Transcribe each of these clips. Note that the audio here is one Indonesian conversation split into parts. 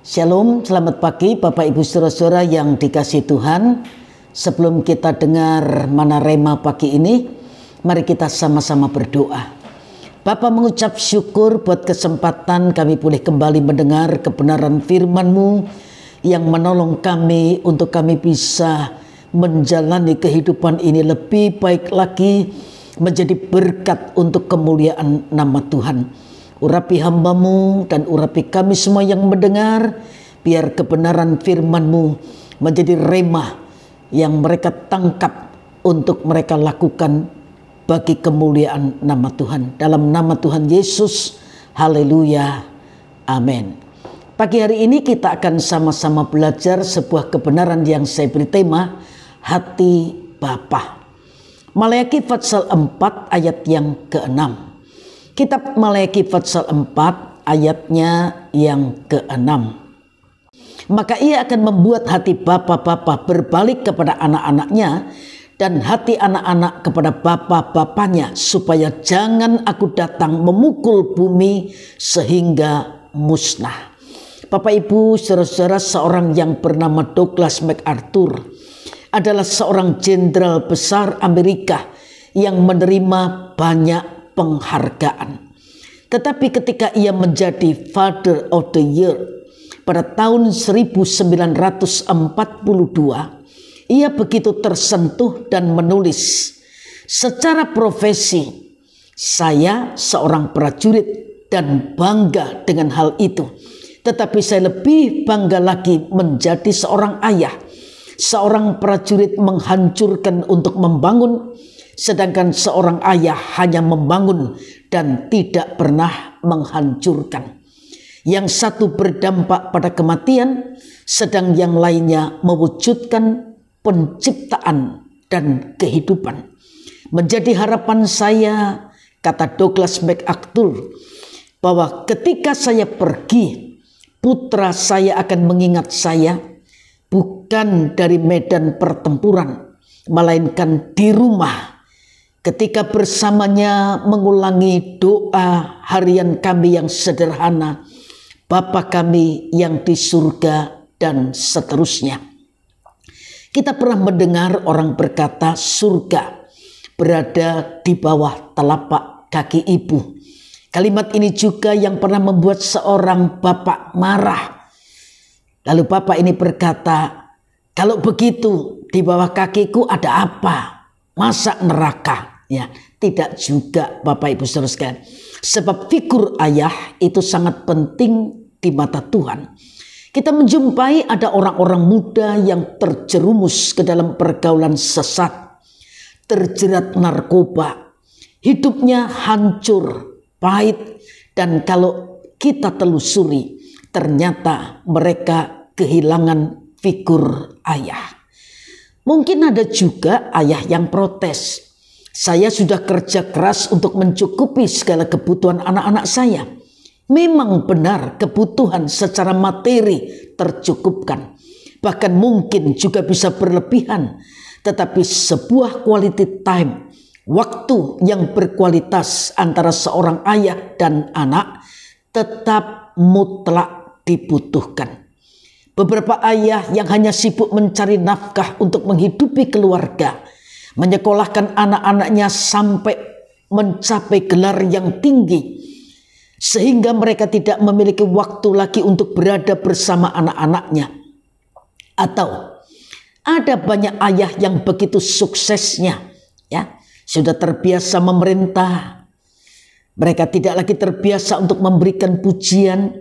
Shalom, selamat pagi Bapak Ibu Saudara-saudara yang dikasihi Tuhan. Sebelum kita dengar mana rema pagi ini, mari kita sama-sama berdoa. Bapa, mengucap syukur buat kesempatan kami boleh kembali mendengar kebenaran firman-Mu yang menolong kami untuk kami bisa menjalani kehidupan ini lebih baik lagi, menjadi berkat untuk kemuliaan nama Tuhan. Urapi hamba-Mu dan urapi kami semua yang mendengar, biar kebenaran firman-Mu menjadi rema yang mereka tangkap untuk mereka lakukan bagi kemuliaan nama Tuhan. Dalam nama Tuhan Yesus, haleluya, amin. Pagi hari ini kita akan sama-sama belajar sebuah kebenaran yang saya beri tema, hati Bapa. Maleakhi pasal 4 ayat yang ke-6. Kitab Maleakhi pasal 4 ayatnya yang ke-6. Maka ia akan membuat hati bapa-bapa berbalik kepada anak-anaknya dan hati anak-anak kepada bapa-bapanya, supaya jangan aku datang memukul bumi sehingga musnah. Bapak Ibu saudara-saudara, seorang yang bernama Douglas MacArthur adalah seorang jenderal besar Amerika yang menerima banyak penghargaan. Tetapi ketika ia menjadi Father of the Year pada tahun 1942, ia begitu tersentuh dan menulis, secara profesi saya seorang prajurit dan bangga dengan hal itu. Tetapi saya lebih bangga lagi menjadi seorang ayah. Seorang prajurit menghancurkan untuk membangun, sedangkan seorang ayah hanya membangun dan tidak pernah menghancurkan. Yang satu berdampak pada kematian, sedang yang lainnya mewujudkan penciptaan dan kehidupan. Menjadi harapan saya, kata Douglas MacArthur, bahwa ketika saya pergi, putra saya akan mengingat saya bukan dari medan pertempuran, melainkan di rumah, ketika bersamanya mengulangi doa harian kami yang sederhana, Bapa kami yang di surga, dan seterusnya. Kita pernah mendengar orang berkata surga berada di bawah telapak kaki ibu. Kalimat ini juga yang pernah membuat seorang bapak marah. Lalu bapak ini berkata, kalau begitu di bawah kakiku ada apa? Masa neraka? Ya, tidak juga Bapak Ibu saudara sekalian. Sebab figur ayah itu sangat penting di mata Tuhan. Kita menjumpai ada orang-orang muda yang terjerumus ke dalam pergaulan sesat, terjerat narkoba, hidupnya hancur, pahit, dan kalau kita telusuri, ternyata mereka kehilangan figur ayah. Mungkin ada juga ayah yang protes. Saya sudah kerja keras untuk mencukupi segala kebutuhan anak-anak saya. Memang benar kebutuhan secara materi tercukupkan. Bahkan mungkin juga bisa berlebihan. Tetapi sebuah quality time, waktu yang berkualitas antara seorang ayah dan anak tetap mutlak dibutuhkan. Beberapa ayah yang hanya sibuk mencari nafkah untuk menghidupi keluarga, menyekolahkan anak-anaknya sampai mencapai gelar yang tinggi, sehingga mereka tidak memiliki waktu lagi untuk berada bersama anak-anaknya. Atau ada banyak ayah yang begitu suksesnya, ya, sudah terbiasa memerintah, mereka tidak lagi terbiasa untuk memberikan pujian.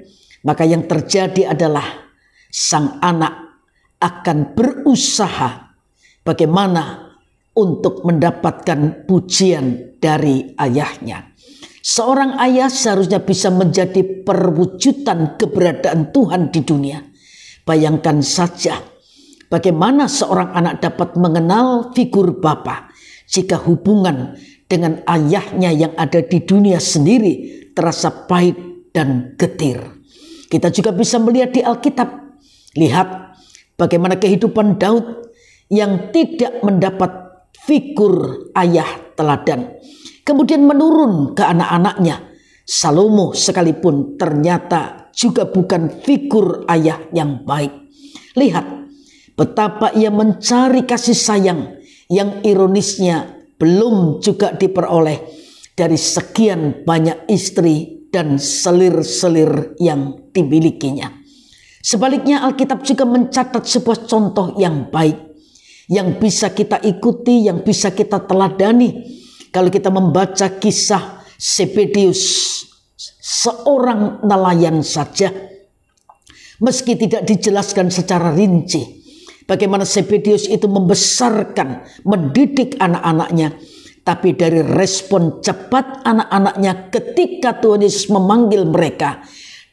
Maka yang terjadi adalah sang anak akan berusaha bagaimana untuk mendapatkan pujian dari ayahnya. Seorang ayah seharusnya bisa menjadi perwujudan keberadaan Tuhan di dunia. Bayangkan saja bagaimana seorang anak dapat mengenal figur bapa jika hubungan dengan ayahnya yang ada di dunia sendiri terasa pahit dan getir. Kita juga bisa melihat di Alkitab. Lihat bagaimana kehidupan Daud yang tidak mendapat figur ayah teladan, kemudian menurun ke anak-anaknya, Salomo sekalipun ternyata juga bukan figur ayah yang baik. Lihat betapa ia mencari kasih sayang yang ironisnya belum juga diperoleh dari sekian banyak istri dan selir-selir yang dimilikinya. Sebaliknya Alkitab juga mencatat sebuah contoh yang baik yang bisa kita ikuti, yang bisa kita teladani. Kalau kita membaca kisah Zebedius, seorang nelayan saja, meski tidak dijelaskan secara rinci bagaimana Zebedius itu membesarkan, mendidik anak-anaknya, tapi dari respon cepat anak-anaknya ketika Tuhan Yesus memanggil mereka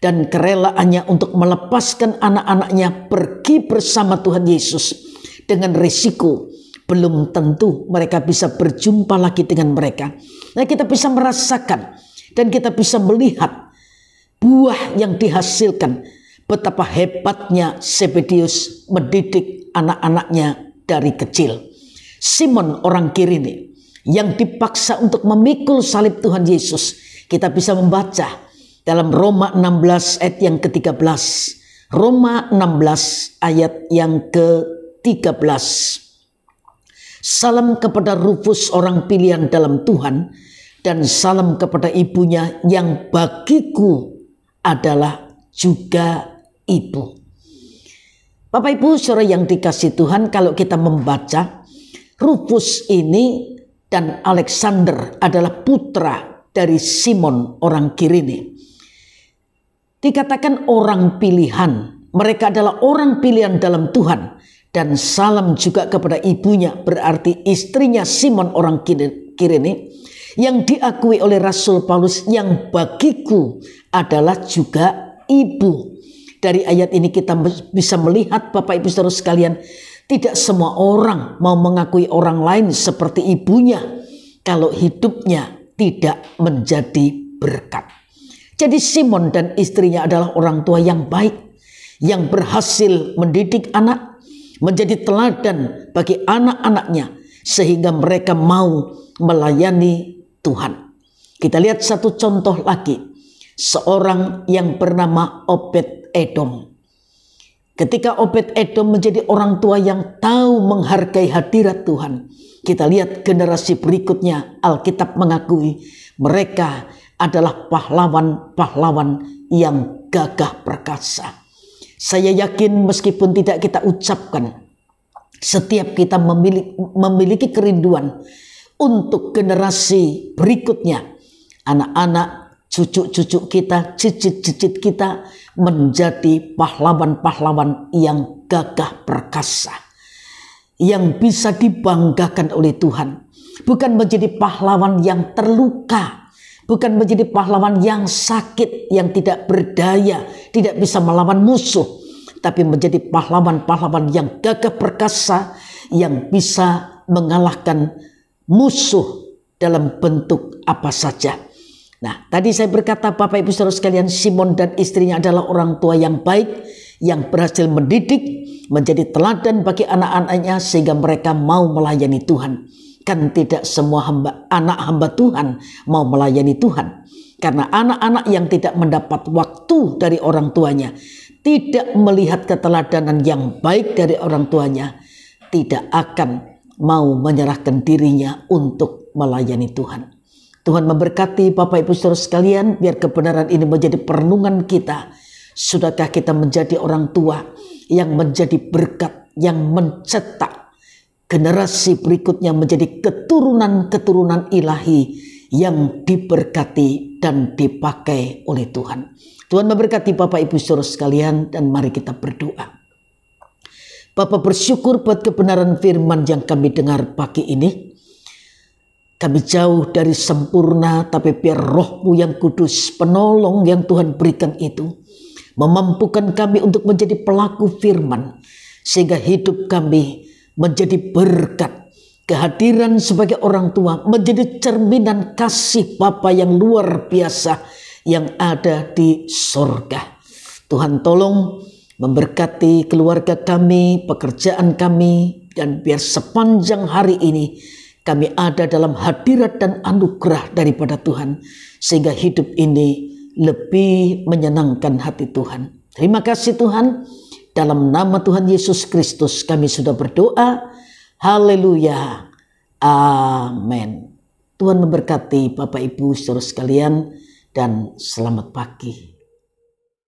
dan kerelaannya untuk melepaskan anak-anaknya pergi bersama Tuhan Yesus dengan risiko belum tentu mereka bisa berjumpa lagi dengan mereka. Nah, kita bisa merasakan dan kita bisa melihat buah yang dihasilkan, betapa hebatnya Zebedius mendidik anak-anaknya dari kecil. Simon orang Kirene yang dipaksa untuk memikul salib Tuhan Yesus, kita bisa membaca dalam Roma 16 ayat yang ke-13. Roma 16 ayat yang ke-13. Salam kepada Rufus orang pilihan dalam Tuhan, dan salam kepada ibunya yang bagiku adalah juga ibu. Bapak Ibu saudara yang dikasih Tuhan, kalau kita membaca, Rufus ini dan Alexander adalah putra dari Simon orang Kirene. Dikatakan orang pilihan, mereka adalah orang pilihan dalam Tuhan. Dan salam juga kepada ibunya, berarti istrinya Simon orang Kirene, yang diakui oleh Rasul Paulus yang bagiku adalah juga ibu. Dari ayat ini kita bisa melihat Bapak Ibu saudara sekalian, tidak semua orang mau mengakui orang lain seperti ibunya kalau hidupnya tidak menjadi berkat. Jadi Simon dan istrinya adalah orang tua yang baik, yang berhasil mendidik anak, menjadi teladan bagi anak-anaknya sehingga mereka mau melayani Tuhan. Kita lihat satu contoh lagi, seorang yang bernama Obed Edom. Ketika Obed Edom menjadi orang tua yang tahu menghargai hadirat Tuhan, kita lihat generasi berikutnya, Alkitab mengakui mereka adalah pahlawan-pahlawan yang gagah perkasa. Saya yakin meskipun tidak kita ucapkan, setiap kita memiliki kerinduan untuk generasi berikutnya, anak-anak, cucu-cucu kita, cicit-cicit kita menjadi pahlawan-pahlawan yang gagah perkasa, yang bisa dibanggakan oleh Tuhan. Bukan menjadi pahlawan yang terluka, bukan menjadi pahlawan yang sakit, yang tidak berdaya, tidak bisa melawan musuh, tapi menjadi pahlawan-pahlawan yang gagah perkasa, yang bisa mengalahkan musuh dalam bentuk apa saja. Nah, tadi saya berkata Bapak Ibu saudara sekalian, Simon dan istrinya adalah orang tua yang baik, yang berhasil mendidik, menjadi teladan bagi anak-anaknya sehingga mereka mau melayani Tuhan. Kan tidak semua anak hamba Tuhan mau melayani Tuhan. Karena anak-anak yang tidak mendapat waktu dari orang tuanya, tidak melihat keteladanan yang baik dari orang tuanya, tidak akan mau menyerahkan dirinya untuk melayani Tuhan. Tuhan memberkati Bapak Ibu saudara sekalian, biar kebenaran ini menjadi perenungan kita. Sudahkah kita menjadi orang tua yang menjadi berkat, yang mencetak generasi berikutnya menjadi keturunan-keturunan ilahi yang diberkati dan dipakai oleh Tuhan. Tuhan memberkati Bapak Ibu saudara sekalian, dan mari kita berdoa. Bapa, bersyukur buat kebenaran firman yang kami dengar pagi ini. Kami jauh dari sempurna, tapi biar Roh-Mu yang kudus, penolong yang Tuhan berikan itu, memampukan kami untuk menjadi pelaku firman, sehingga hidup kami menjadi berkat. Kehadiran sebagai orang tua menjadi cerminan kasih Bapa yang luar biasa yang ada di sorga. Tuhan tolong memberkati keluarga kami, pekerjaan kami, dan biar sepanjang hari ini Kami ada dalam hadirat dan anugerah daripada Tuhan, sehingga hidup ini lebih menyenangkan hati Tuhan. Terima kasih Tuhan, dalam nama Tuhan Yesus Kristus kami sudah berdoa. Haleluya, amin. Tuhan memberkati Bapak Ibu saudara sekalian, dan selamat pagi.